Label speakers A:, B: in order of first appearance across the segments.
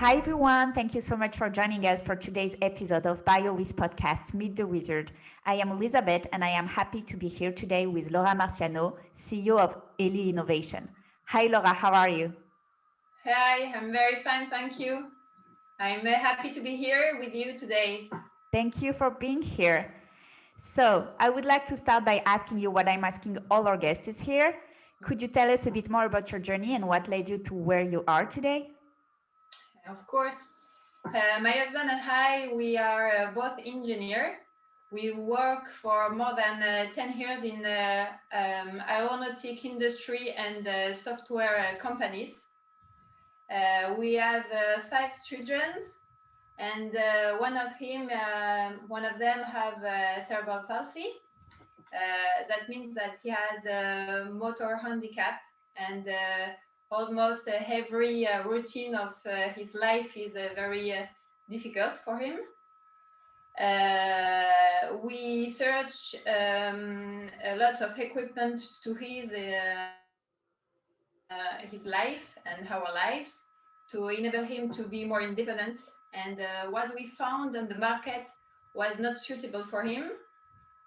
A: Hi everyone, thank you so much for joining us for today's episode of BioWiz podcast, Meet the Weezard. I am Elizabeth and I am happy to be here today with Laura Marciano, CEO of ELI Innovation. Hi Laura, how are you?
B: Hi, I'm very fine, thank you. I'm happy to be here with you today.
A: Thank you for being here. So, I would like to start by asking you what I'm asking all our guests here. Could you tell us a bit more about your journey and what led you to where you are today?
B: Of course, my husband and I, we are both engineers. We work for more than 10 years in aeronautic industry and software companies. We have 5 children, and one of them have cerebral palsy. That means that he has a motor handicap, and almost every routine of his life is very difficult for him. We search a lot of equipment to his life and our lives to enable him to be more independent. And what we found on the market was not suitable for him,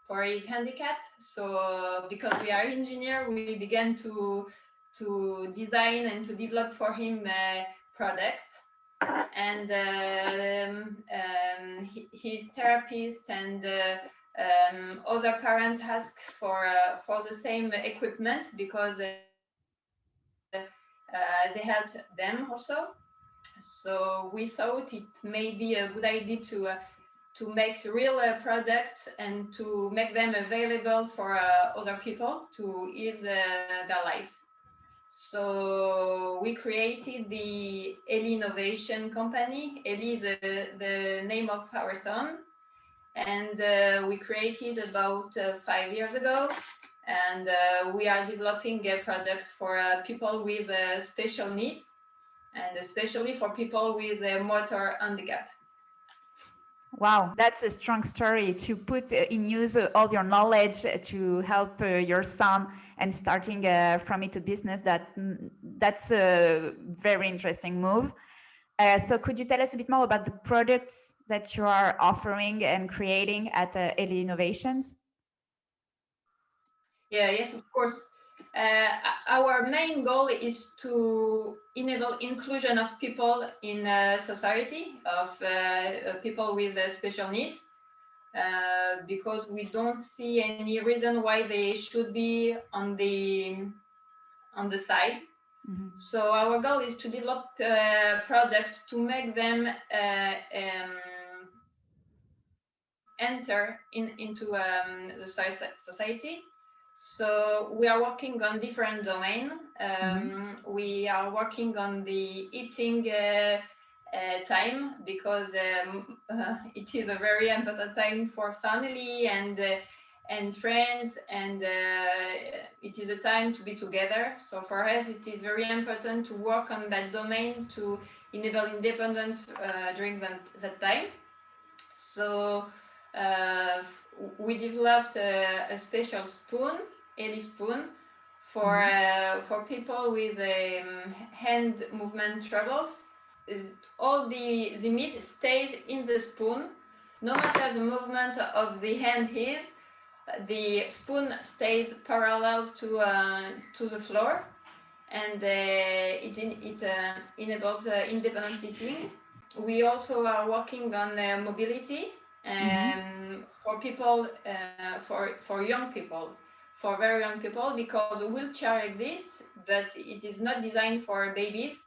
B: for his handicap. So because we are engineer, we began to design and to develop for him products. And his therapist and other parents ask for the same equipment because they help them also. So we thought it may be a good idea to make real products and to make them available for other people to ease their life. So we created the ELI Innovation company. ELI is the name of our son. And we created about 5 years ago. And we are developing a product for people with special needs, and especially for people with a motor handicap.
A: Wow, that's a strong story to put in use all your knowledge to help your son and starting from it a business. That's a very interesting move. So could you tell us a bit more about the products that you are offering and creating at ELI Innovations?
B: Yes, of course. Our main goal is to enable inclusion of people in society, of people with special needs, because we don't see any reason why they should be on the side. Mm-hmm. So our goal is to develop products to make them enter into the society. So we are working on different domains. We are working on the eating time, because it is a very important time for family and friends, and it is a time to be together. So for us, it is very important to work on that domain to enable independence during that time. So we developed a special spoon, ELI spoon, for people with hand movement troubles. All the meat stays in the spoon. No matter the movement of the hand is, the spoon stays parallel to the floor, and it enables independent eating. We also are working on mobility for people, for young people, for very young people, because a wheelchair exists, but it is not designed for babies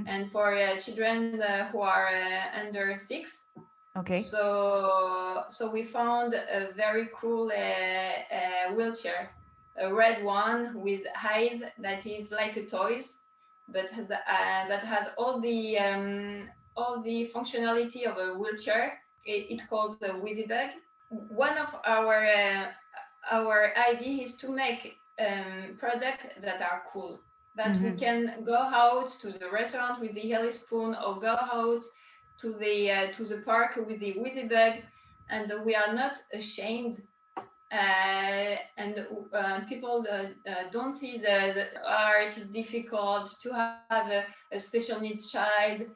B: and for children who are under 6. Okay. So we found a very cool wheelchair, a red one with eyes that is like a toys, but that has all the functionality of a wheelchair. It's called the Weezard. One of our idea is to make products that are cool, that we can go out to the restaurant with the ELI spoon, or go out to the park with the Weezard, and we are not ashamed. And people don't see that it is difficult to have a special needs child.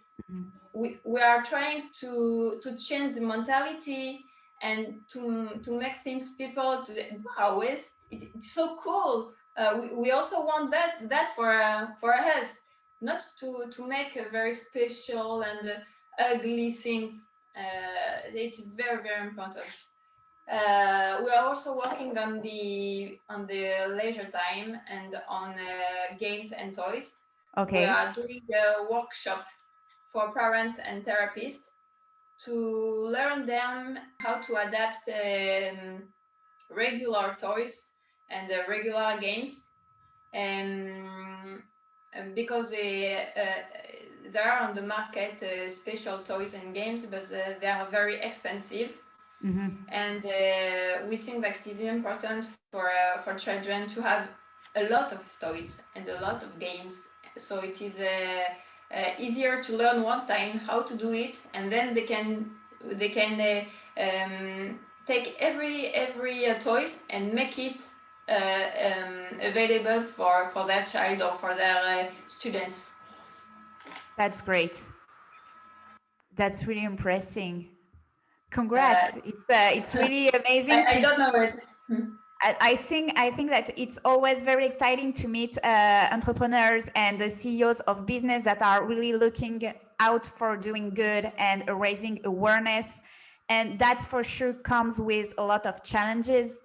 B: we are trying to change the mentality and to make things people to wow, it's so cool. We also want that for us, not to make a very special and ugly things. It is very very important. We are also working on the leisure time and on games and toys. We
A: Okay.
B: are doing a workshop for parents and therapists to learn them how to adapt regular toys and regular games, and because there are on the market special toys and games, but they are very expensive. And we think that it is important for children to have a lot of toys and a lot of games, so it is easier to learn one time how to do it, and then they can take every toys and make it available for their child or for their students.
A: That's great. That's really impressive. Congrats. It's really amazing.
B: I don't know it.
A: I think that it's always very exciting to meet entrepreneurs and the CEOs of business that are really looking out for doing good and raising awareness. And that for sure comes with a lot of challenges.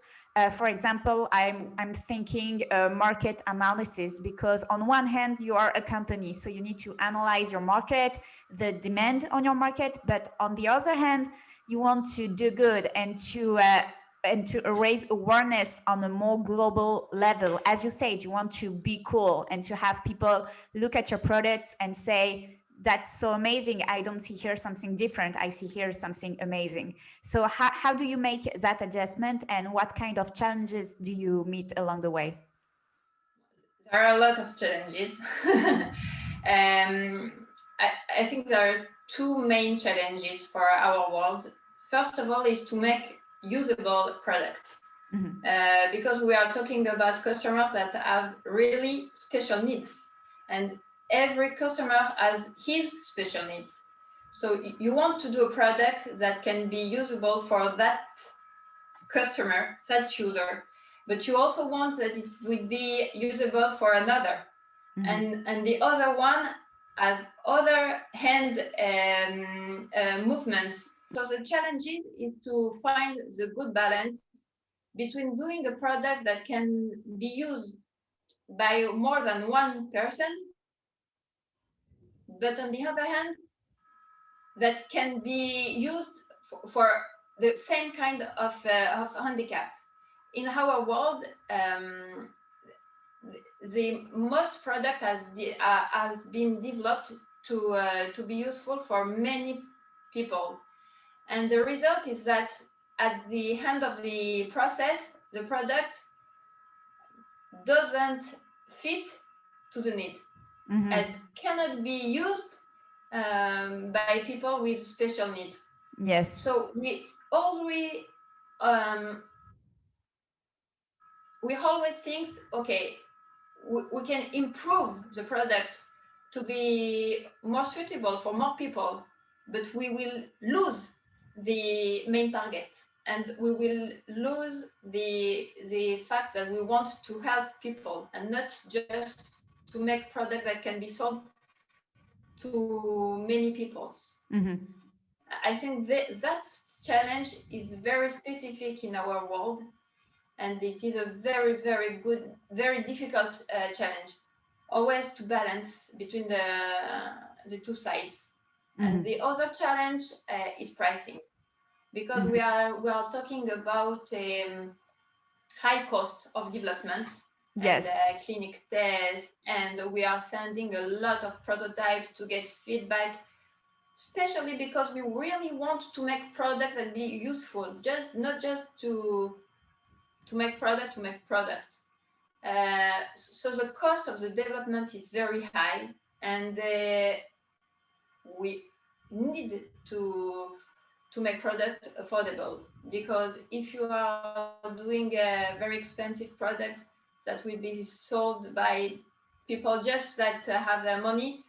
A: For example, I'm thinking market analysis, because on one hand, you are a company, so you need to analyze your market, the demand on your market. But on the other hand, you want to do good and to raise awareness on a more global level. As you said, you want to be cool and to have people look at your products and say, that's so amazing. I don't see here something different. I see here something amazing. So how do you make that adjustment, and what kind of challenges do you meet along the way?
B: There are a lot of challenges. I think there are two main challenges for our world. First of all is to make usable products. Because we are talking about customers that have really special needs, and every customer has his special needs. So you want to do a product that can be usable for that customer, that user, but you also want that it would be usable for another. And the other one has other hand movements. So the challenge is to find the good balance between doing a product that can be used by more than one person, but on the other hand, that can be used for the same kind of handicap. In our world, the most product has been developed to be useful for many people, and the result is that at the end of the process, the product doesn't fit to the need and cannot be used by people with special needs.
A: Yes.
B: So we always think, okay, we can improve the product to be more suitable for more people, but we will lose the main target, and we will lose the fact that we want to help people and not just to make product that can be sold to many people. I think that challenge is very specific in our world, and it is a very, very good, very difficult challenge, always to balance between the two sides. And the other challenge is pricing, because we are talking about high cost of development.
A: Yes.
B: And clinic tests, and we are sending a lot of prototypes to get feedback, especially because we really want to make products that be useful, not just to make product to make product. So the cost of the development is very high, and we need to make product affordable, because if you are doing very expensive products that will be sold by people just that have their money,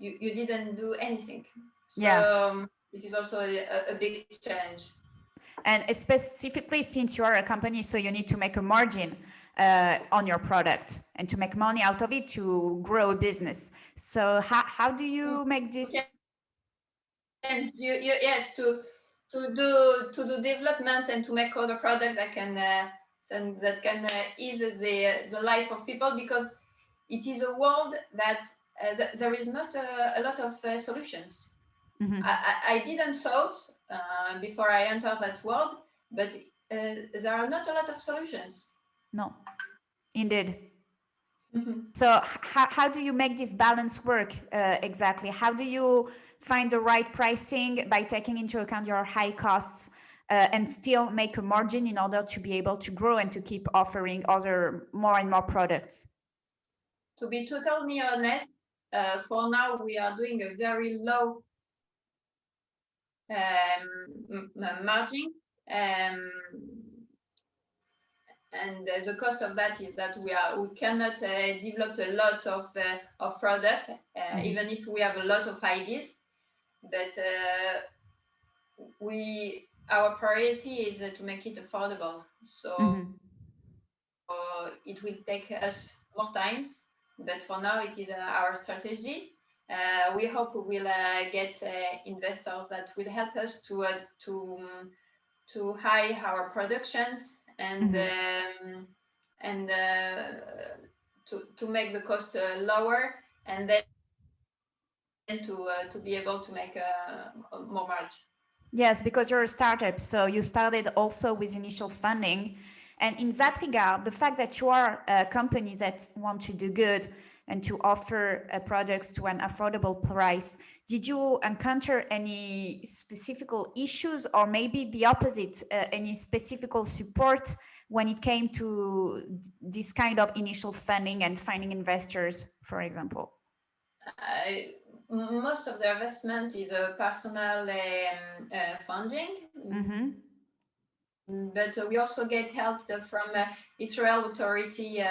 B: you didn't do anything. So
A: Yeah.
B: it is also a big challenge.
A: And specifically, since you are a company, so you need to make a margin on your product and to make money out of it to grow a business. So how do you make this?
B: And yes, to do development and to make other products that can ease the life of people, because it is a world that there is not a lot of solutions.
A: Mm-hmm.
B: I didn't thought before I entered that world, but there are not a lot of solutions.
A: No, indeed.
B: Mm-hmm.
A: So how do you make this balance work exactly? How do you find the right pricing by taking into account your high costs and still make a margin in order to be able to grow and to keep offering other more and more products?
B: To be totally honest, for now we are doing a very low margin, and the cost of that is that we cannot develop a lot of product, even if we have a lot of ideas. But our priority is to make it affordable. So it will take us more times, but for now it is our strategy. We hope we will get investors that will help us to high our productions and to make the cost lower, and then to be able to make more margin.
A: Yes, because you're a startup, so you started also with initial funding. And in that regard, the fact that you are a company that want to do good and to offer products to an affordable price, did you encounter any specific issues, or maybe the opposite, any specific support when it came to this kind of initial funding and finding investors, for example?
B: Most of the investment is personal funding. But we also get help from Israel authority,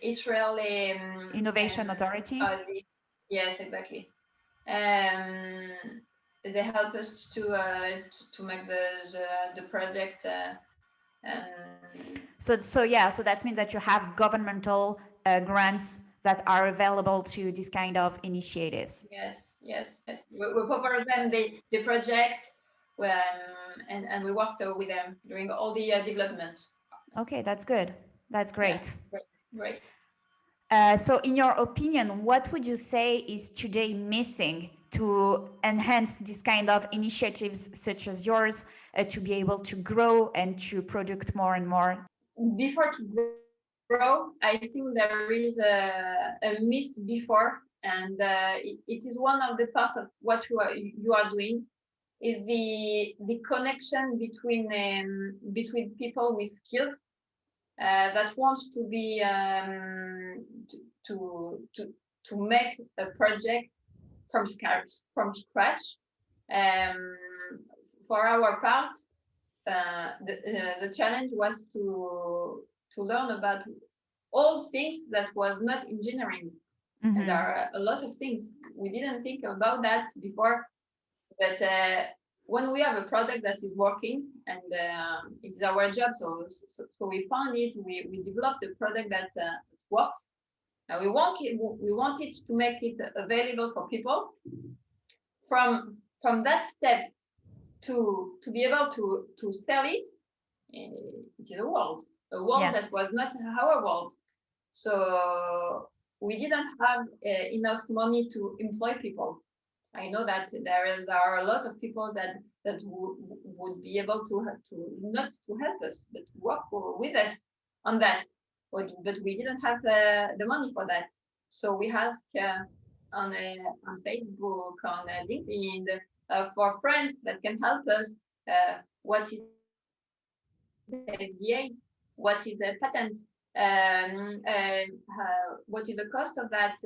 B: Israel
A: Innovation Authority.
B: Yes, exactly. They help us to make the project.
A: So that means that you have governmental grants that are available to this kind of initiatives.
B: Yes. We propose them the project, and we worked with them during all the development.
A: Okay, that's good. That's great.
B: Yeah, great.
A: So in your opinion, what would you say is today missing to enhance this kind of initiatives such as yours to be able to grow and to produce more and more?
B: Before to grow, I think there is a miss before, and it is one of the parts of what you are doing, is the connection between people with skills that want to be to make a project from scratch. For our part, the challenge was to learn about all things that was not engineering. And there are a lot of things we didn't think about that before, but when we have a product that is working, and it's our job, so we found it, we developed a product that works, and we want it to make it available for people. From that step to be able to sell it, it is a world that was not our world. So we didn't have enough money to employ people. I know that there are a lot of people that would be able to not to help us, but work with us on that. But we didn't have the money for that. So we asked on Facebook, on LinkedIn, for friends that can help us. What is FDA? What is the patent? What is the cost of that?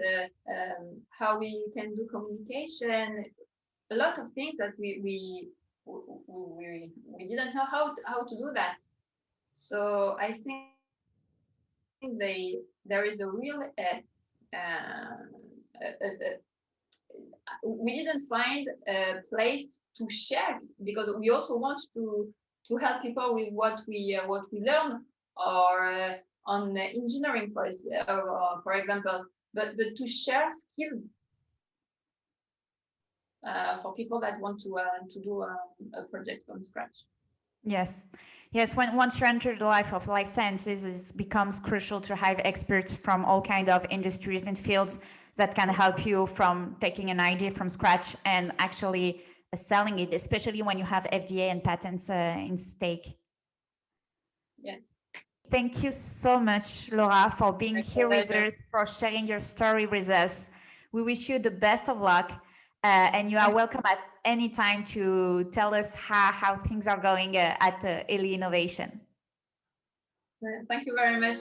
B: How we can do communication? A lot of things that we didn't know how to do that. So I think there is a real we didn't find a place to share, because we also want to help people with what we learn, or on engineering, for example, but to share skills for people that want to do a project from scratch.
A: Yes. Yes, once you enter the life of life sciences, it becomes crucial to have experts from all kinds of industries and fields that can help you from taking an idea from scratch and actually selling it, especially when you have FDA and patents in stake.
B: Yes.
A: Thank you so much, Laura, for being here with us, for sharing your story with us. We wish you the best of luck, and you are welcome at any time to tell us how things are going at ELI Innovation.
B: Thank you very much.